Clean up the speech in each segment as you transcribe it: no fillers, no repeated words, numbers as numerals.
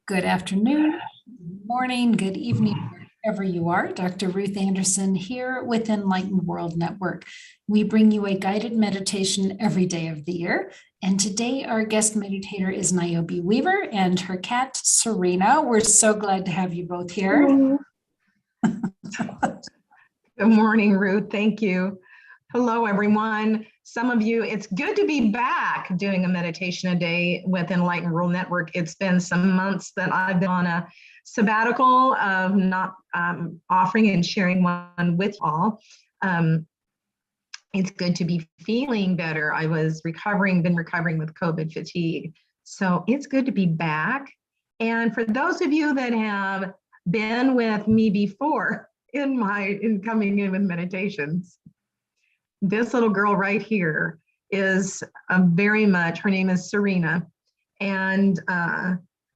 Good afternoon, good morning, good evening, wherever you are. Dr. Ruth Anderson here with Enlightened World Network. We bring you a guided meditation every day of the year. And today our guest meditator is Niobe Weaver and her cat, Serena. We're so glad to have you both here. Good morning, Ruth. Thank you. Hello, everyone. Some of you, it's good to be back doing a meditation a day with Enlightened World Network. It's been some months that I've been on a sabbatical of not offering and sharing one with all. It's good to be feeling better. I was been recovering with COVID fatigue. So it's good to be back. And for those of you that have been with me before in coming in with meditations, this little girl right here is very much, her name is Serena. And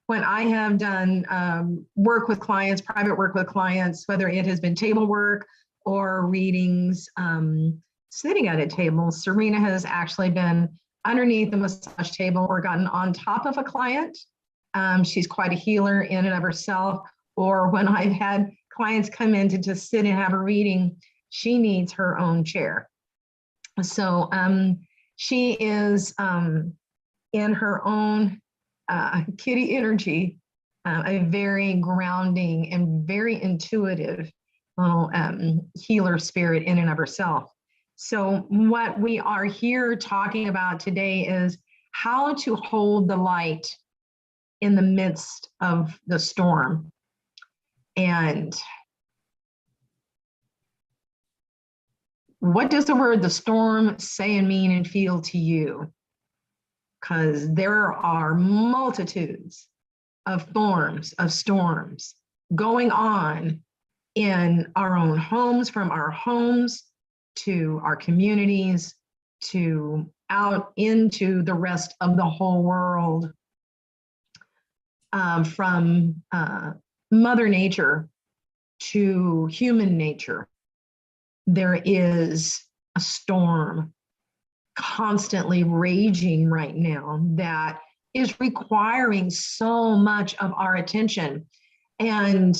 when I have done work with clients, private work with clients, whether it has been table work or readings, sitting at a table, Serena has actually been underneath the massage table or gotten on top of a client. She's quite a healer in and of herself. Or when I've had clients come in to just sit and have a reading, she needs her own chair. So she is in her own kitty energy, a very grounding and very intuitive little healer spirit in and of herself. So what we are here talking about today is how to hold the light in the midst of the storm. And what does the word the storm say and mean and feel to you? Because there are multitudes of forms of storms going on in our own homes, from our homes to our communities to out into the rest of the whole world, from Mother Nature to human nature. There is a storm constantly raging right now that is requiring so much of our attention. And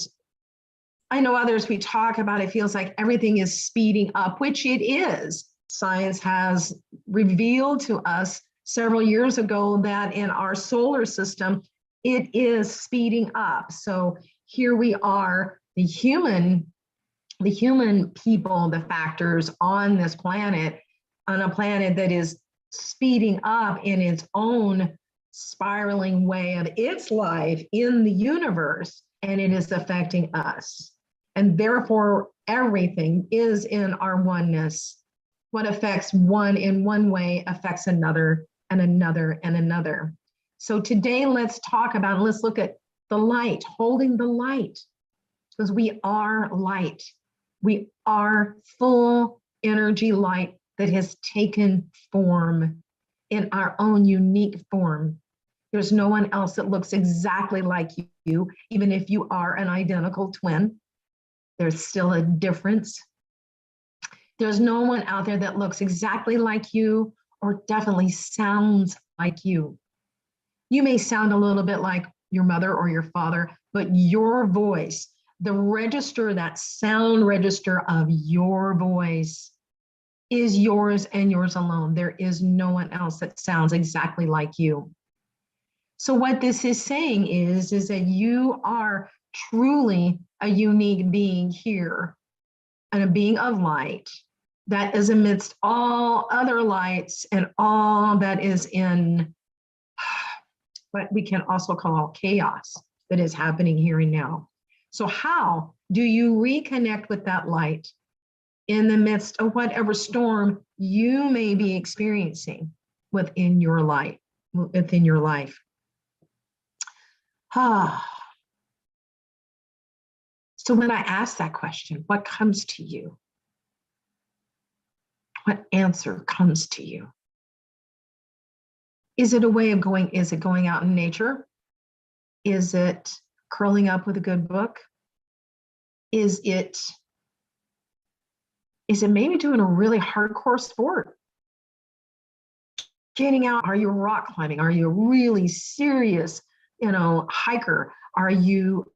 I know others, we talk about, it feels like everything is speeding up, which it is. Science has revealed to us several years ago that in our solar system, it is speeding up. So here we are, the human people, the factors on this planet, on a planet that is speeding up in its own spiraling way of its life in the universe, and it is affecting us. And therefore, everything is in our oneness. What affects one in one way affects another and another and another. So today, let's look at the light, holding the light, because we are light. We are full energy light that has taken form in our own unique form. There's no one else that looks exactly like you, even if you are an identical twin. There's still a difference. There's no one out there that looks exactly like you or definitely sounds like you. You may sound a little bit like your mother or your father, but your voice, the register, that sound register of your voice, is yours and yours alone. There is no one else that sounds exactly like you. So what this is saying is that you are truly a unique being here, and a being of light that is amidst all other lights and all that is in what we can also call chaos that is happening here and now. So how do you reconnect with that light in the midst of whatever storm you may be experiencing within your life? So when I ask that question, what comes to you? What answer comes to you? Is it a way of going? Is it going out in nature? Is it curling up with a good book? Is it maybe doing a really hardcore sport? Getting out? Are you rock climbing? Are you a really serious hiker? Are you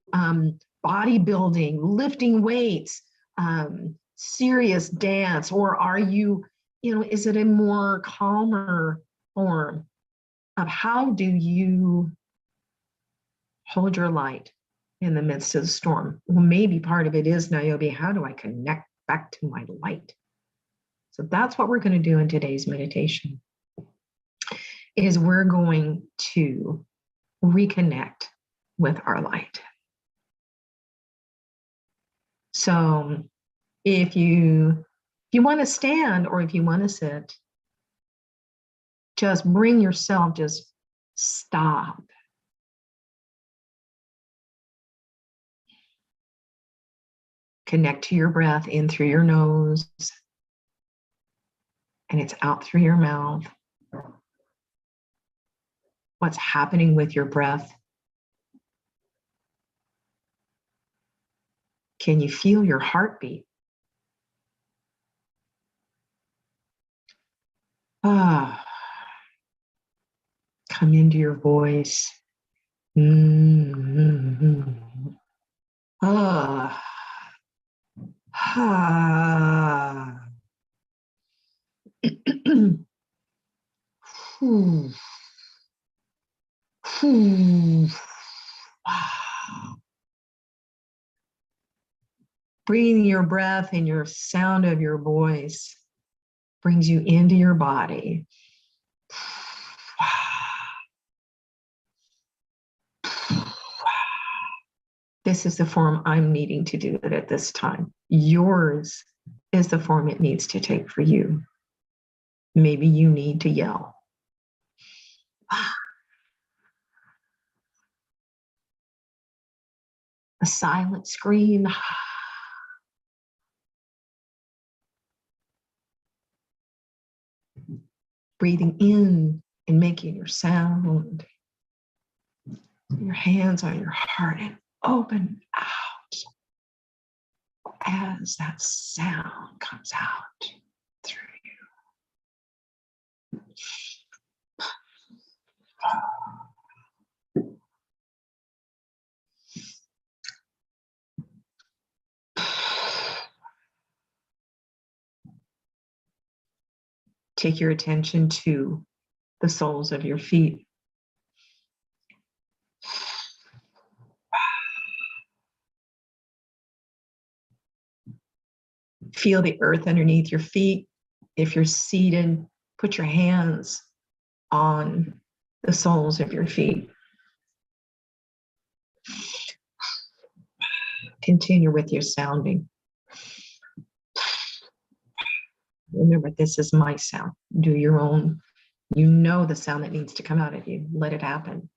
bodybuilding, lifting weights, serious dance? Or are you, is it a more calmer form of how do you hold your light in the midst of the storm? Well, maybe part of it is, Niobe, how do I connect back to my light? So that's what we're going to do in today's meditation, is we're going to reconnect with our light. So if you want to stand or if you want to sit, just bring yourself, just stop. Connect to your breath in through your nose, and it's out through your mouth. What's happening with your breath? Can you feel your heartbeat? Come into your voice. Bringing your breath and your sound of your voice brings you into your body. This is the form I'm needing to do it at this time. Yours is the form it needs to take for you. Maybe you need to yell. A silent scream. Breathing in and making your sound. Your hands on your heart and open out as that sound comes out through you. Take your attention to the soles of your feet. Feel the earth underneath your feet. If you're seated, put your hands on the soles of your feet. Continue with your sounding. Remember, this is my sound. Do your own. You know the sound that needs to come out of you. Let it happen.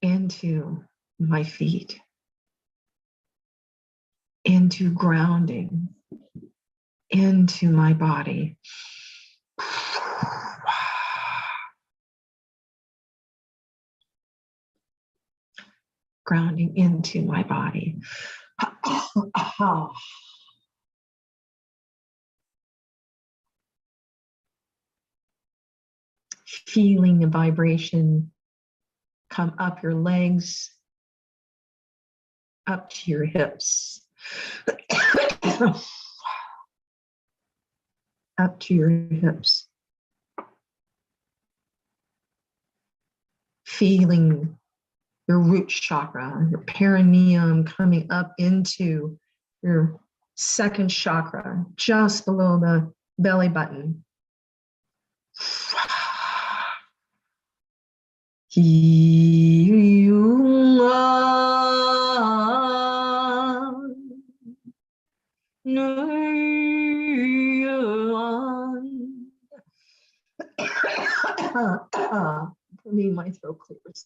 Into my feet. Into grounding. Into my body. Grounding into my body. Feeling a vibration come up your legs, up to your hips, up to your hips. Feeling your root chakra, your perineum coming up into your second chakra, just below the belly button. For me, my throat clears.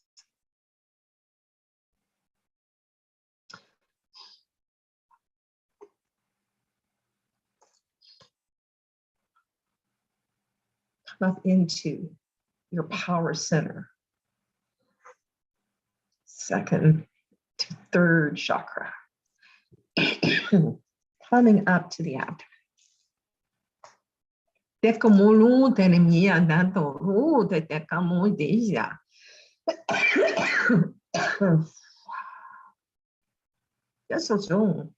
Come up into your power center. Second to third chakra. Coming up to the abdomen. Te como lu te le mia dato lu te como deja. Ya so so.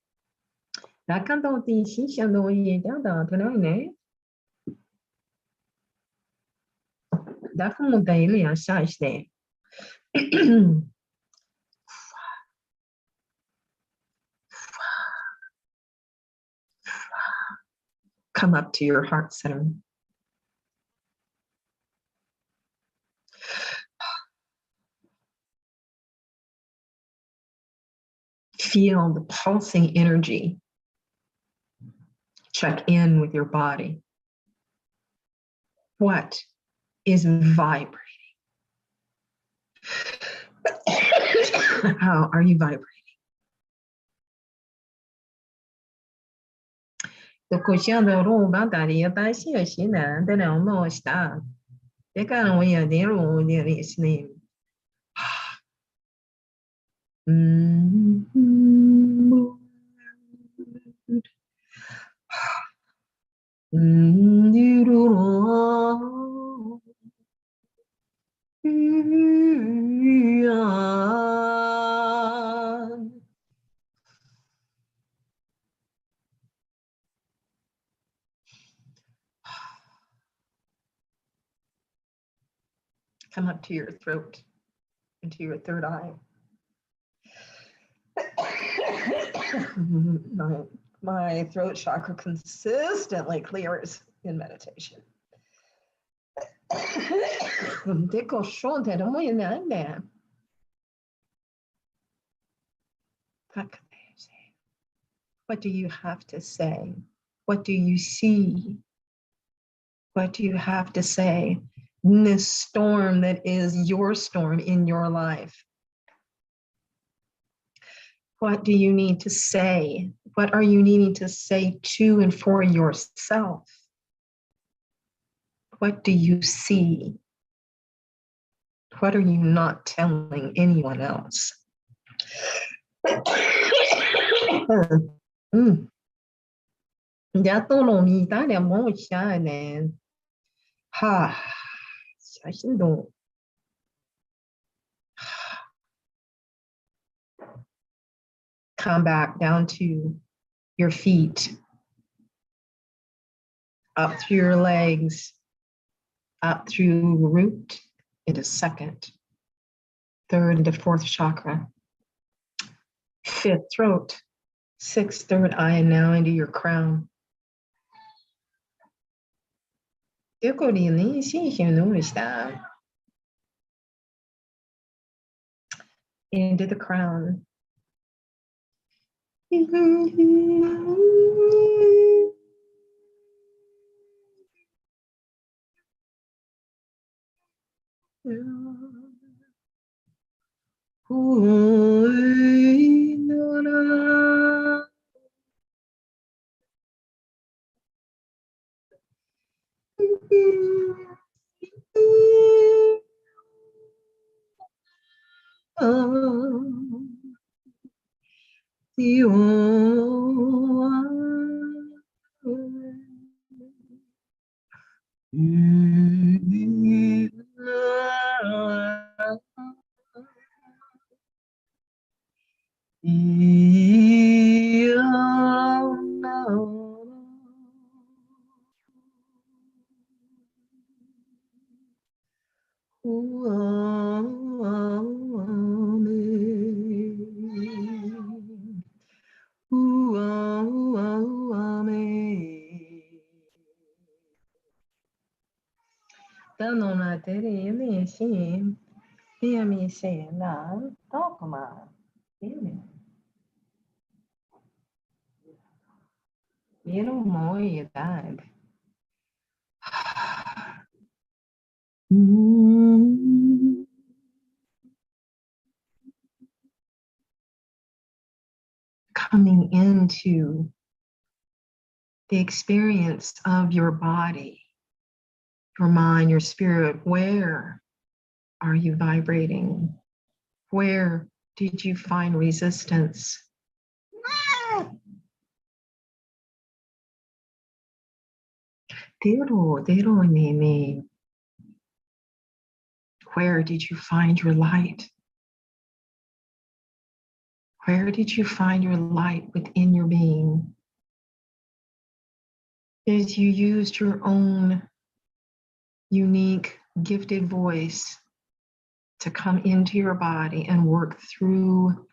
Da canto ti si siano ye da te ne. Da como te le ya sa ste. Come up to your heart center. Feel the pulsing energy. Check in with your body. What is vibrating? How are you vibrating? The question the room about that is that she is in there. Then I know it's that. They can't wait a day or it's name. Come up to your throat, into your third eye. My throat chakra consistently clears in meditation. What do you have to say? What do you see? What do you have to say in this storm that is your storm in your life? What do you need to say? What are you needing to say to and for yourself? What do you see? What are you not telling anyone else? Ya todo lo mitad de amor ya en ha, come back down to your feet, up through your legs, up through root into second, third into fourth chakra, fifth throat, sixth third eye, and now into your crown. Into the crown. Coming into the experience of your body, your mind, your spirit. Where are you vibrating? Where did you find resistance? Dero, dero, nene. Where did you find your light? Where did you find your light within your being? As you used your own unique, gifted voice to come into your body and work through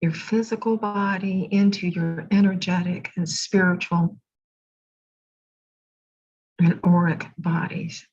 your physical body into your energetic and spiritual and auric bodies.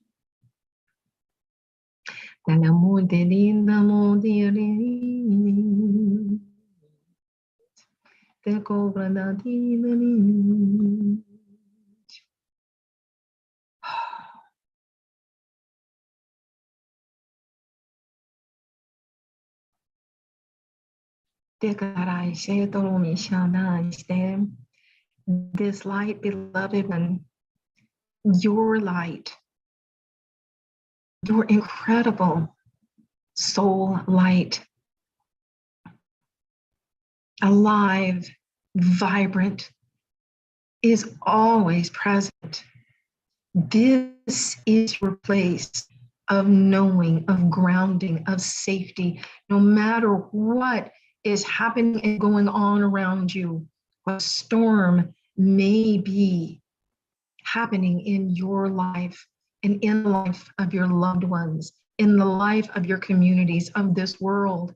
This light, beloved one, your light, your incredible soul light, alive, vibrant, is always present. This is your place of knowing, of grounding, of safety, no matter what is happening and going on around you, what storm may be happening in your life and in the life of your loved ones, in the life of your communities, of this world.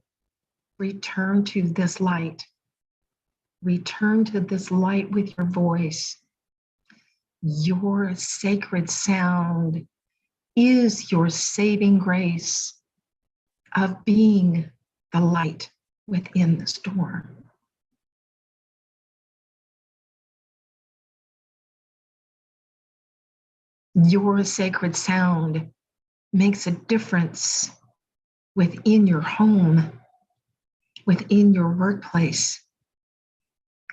Return to this light. Return to this light with your voice. Your sacred sound is your saving grace of being the light within the storm. Your sacred sound makes a difference within your home, within your workplace,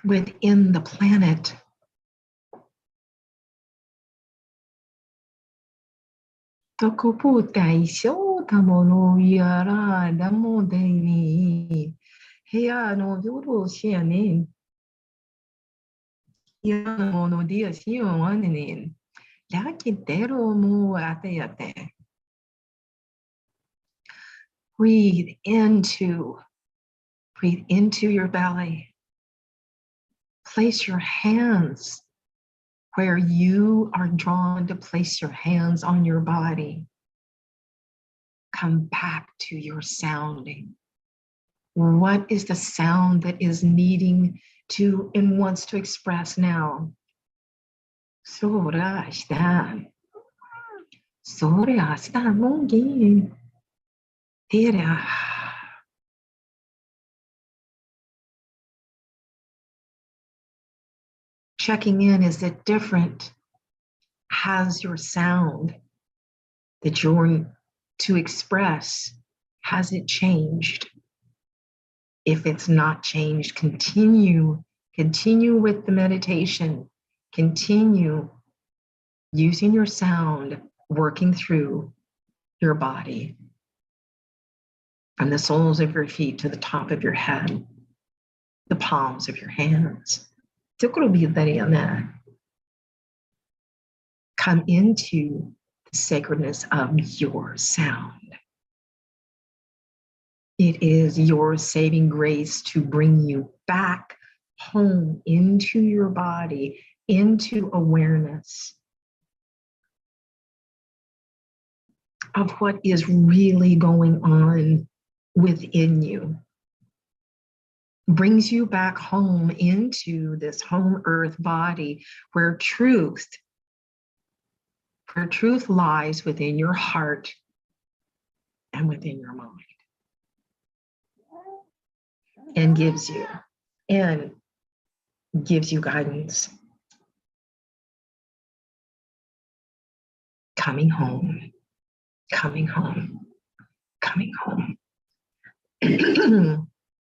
within the planet. Tokuputai shotamono yara damodeni. Hea no yoro shianin. Yanono dia sionanin. Lakitero mo ateyate. Breathe into your belly. Place your hands where you are drawn to place your hands on your body. Come back to your sounding. What is the sound that is needing to and wants to express now? Sorashta. Sorashta mongi. Tira. Checking in, is it different? Has your sound that you're to express, has it changed? If it's not changed, continue with the meditation. Continue using your sound, working through your body, from the soles of your feet to the top of your head, the palms of your hands. Come into the sacredness of your sound. It is your saving grace to bring you back home into your body, into awareness of what is really going on within you. Brings you back home into this home earth body where truth lies within your heart and within your mind, and gives you guidance. Coming home, coming home, coming home.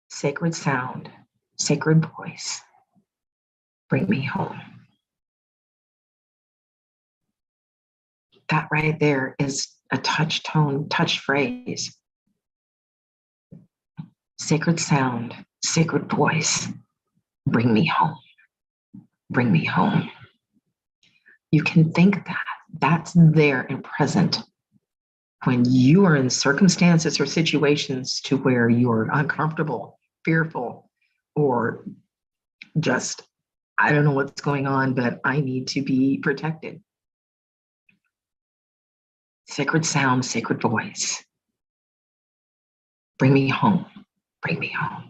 Sacred sound, sacred voice, bring me home. That right there is a touch tone, touch phrase. Sacred sound, sacred voice, bring me home. Bring me home. You can think that that's there and present when you are in circumstances or situations to where you're uncomfortable, fearful, or just, I don't know what's going on, but I need to be protected. Sacred sound, sacred voice. Bring me home. Bring me home.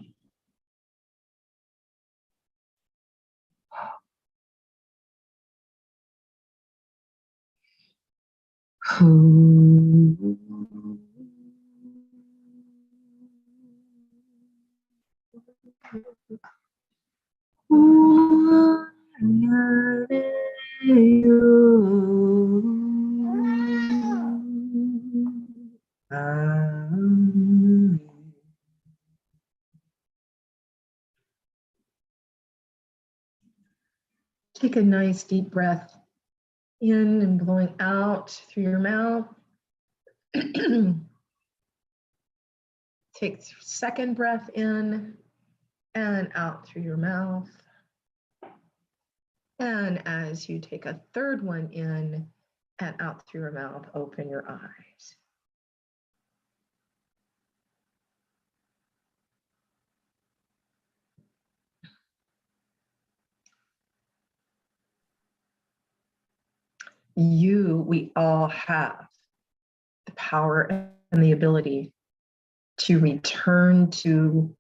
Take a nice deep breath in and blowing out through your mouth. Take second breath in and out through your mouth. And as you take a third one in and out through your mouth, open your eyes. We all have the power and the ability to return to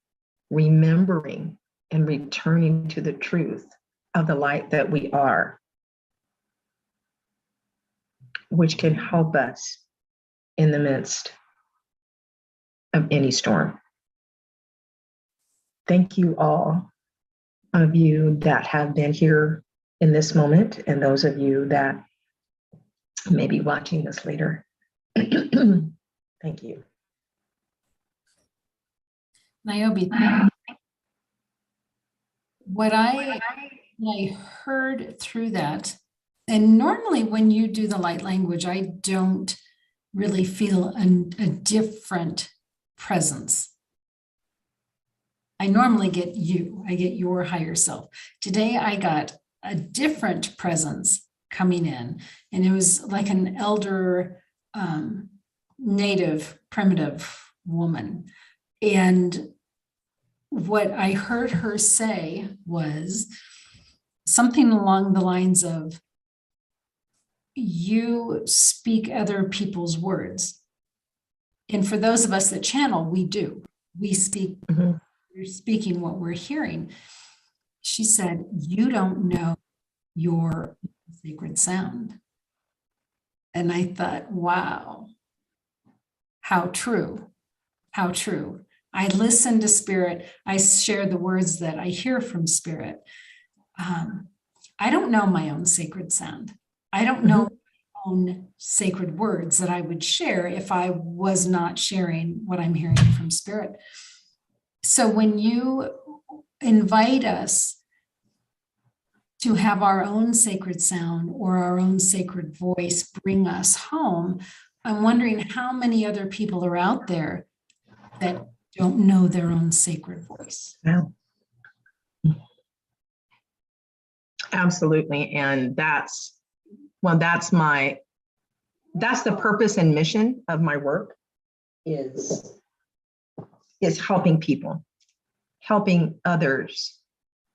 remembering and returning to the truth of the light that we are, which can help us in the midst of any storm. Thank you all of you that have been here in this moment, and those of you that may be watching this later. Thank you. Niobe, what I heard through that, and normally when you do the light language, I don't really feel a different presence. I normally get you, I get your higher self. Today I got a different presence coming in, and it was like an elder, native, primitive woman. And what I heard her say was something along the lines of, you speak other people's words. And for those of us that channel, we do. We speak, we're speaking what we're hearing. She said, you don't know your sacred sound. And I thought, wow, how true, how true. I listen to spirit. I share the words that I hear from spirit. I don't know my own sacred sound. I don't know my own sacred words that I would share if I was not sharing what I'm hearing from spirit. So when you invite us to have our own sacred sound or our own sacred voice bring us home, I'm wondering how many other people are out there that don't know their own sacred voice. Yeah. Absolutely. And that's the purpose and mission of my work is helping people, helping others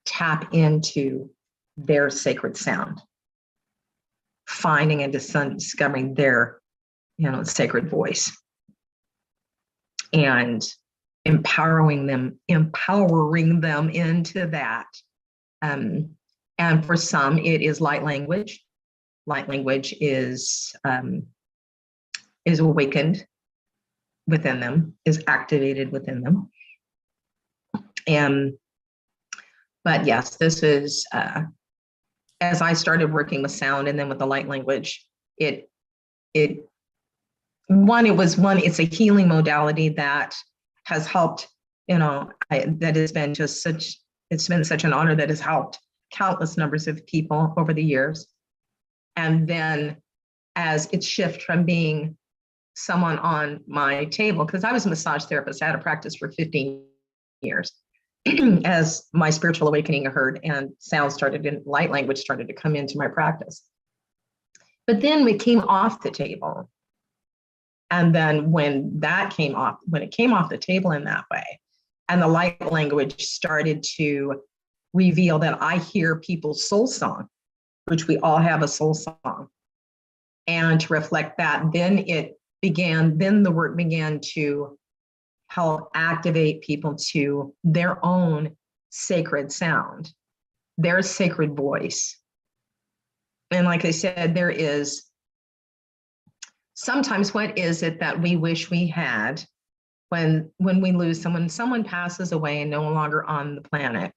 tap into their sacred sound, finding and discovering their, sacred voice, and empowering them into that. And for some, it is light language. Light language is awakened within them, is activated within them. But yes, this is, as I started working with sound and then with the light language, it's a healing modality that has helped, it's been such an honor that has helped countless numbers of people over the years. And then as it shifted from being someone on my table, because I was a massage therapist, I had a practice for 15 years. As my spiritual awakening occurred and sound started and light language started to come into my practice, But then we came off the table. And then when it came off the table in that way, and the light language started to reveal that I hear people's soul song, which we all have a soul song. And to reflect that, then the work began to help activate people to their own sacred sound, their sacred voice. And like I said, there is sometimes, what is it that we wish we had when we lose someone passes away and no longer on the planet?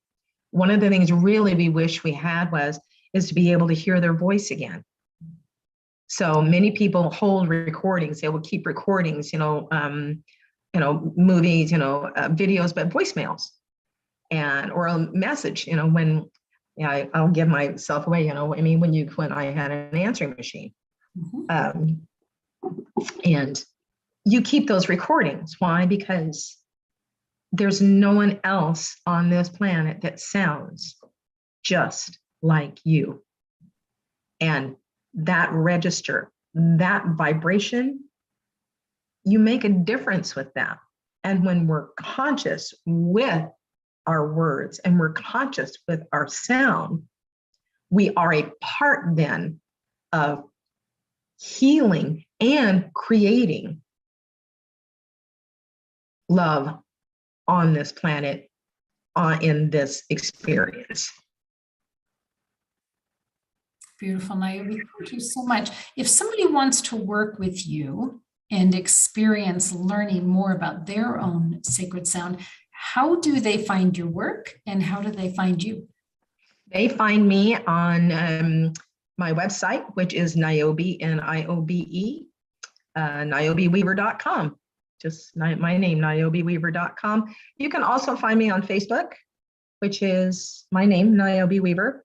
One of the things really we wish we had is to be able to hear their voice again. So many people hold recordings. They will keep recordings, movies, videos, but voicemails or a message, I'll give myself away, when I had an answering machine. Mm-hmm. And you keep those recordings. Why? Because there's no one else on this planet that sounds just like you. And that register, that vibration, you make a difference with that. And when we're conscious with our words and we're conscious with our sound, we are a part then of healing and creating love on this planet, in this experience. Beautiful, Niobe. Thank you so much. If somebody wants to work with you and experience learning more about their own sacred sound, how do they find your work and how do they find you? They find me on my website, which is Niobe, Niobe, NiobeWeaver.com. Just my name, NiobeWeaver.com. You can also find me on Facebook, which is my name, Niobe Weaver.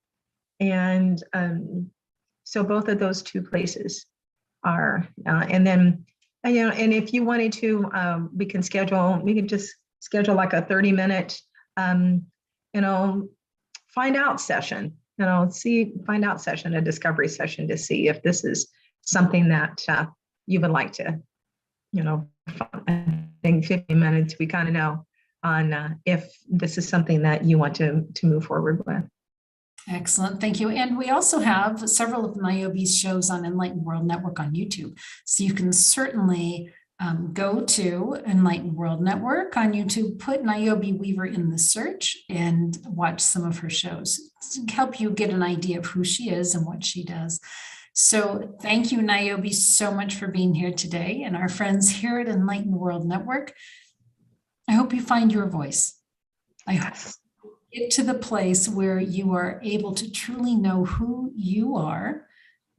And so both of those two places are, and then, and if you wanted to, we can just schedule like a 30-minute, find out session, find out session, a discovery session to see if this is something that you would like to, I think 15 minutes, we kind of know on if this is something that you want to move forward with. Excellent. Thank you. And we also have several of Niobe's shows on Enlightened World Network on YouTube. So you can certainly go to Enlightened World Network on YouTube, put Niobe Weaver in the search and watch some of her shows to help you get an idea of who she is and what she does. So thank you, Niobe, so much for being here today. And our friends here at Enlightened World Network, I hope you find your voice. I hope you get to the place where you are able to truly know who you are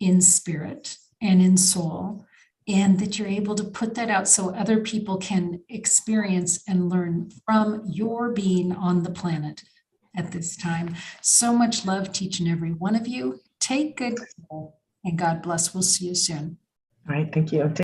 in spirit and in soul, and that you're able to put that out so other people can experience and learn from your being on the planet at this time. So much love to each and every one of you. Take good care and God bless. We'll see you soon. All right. Thank you.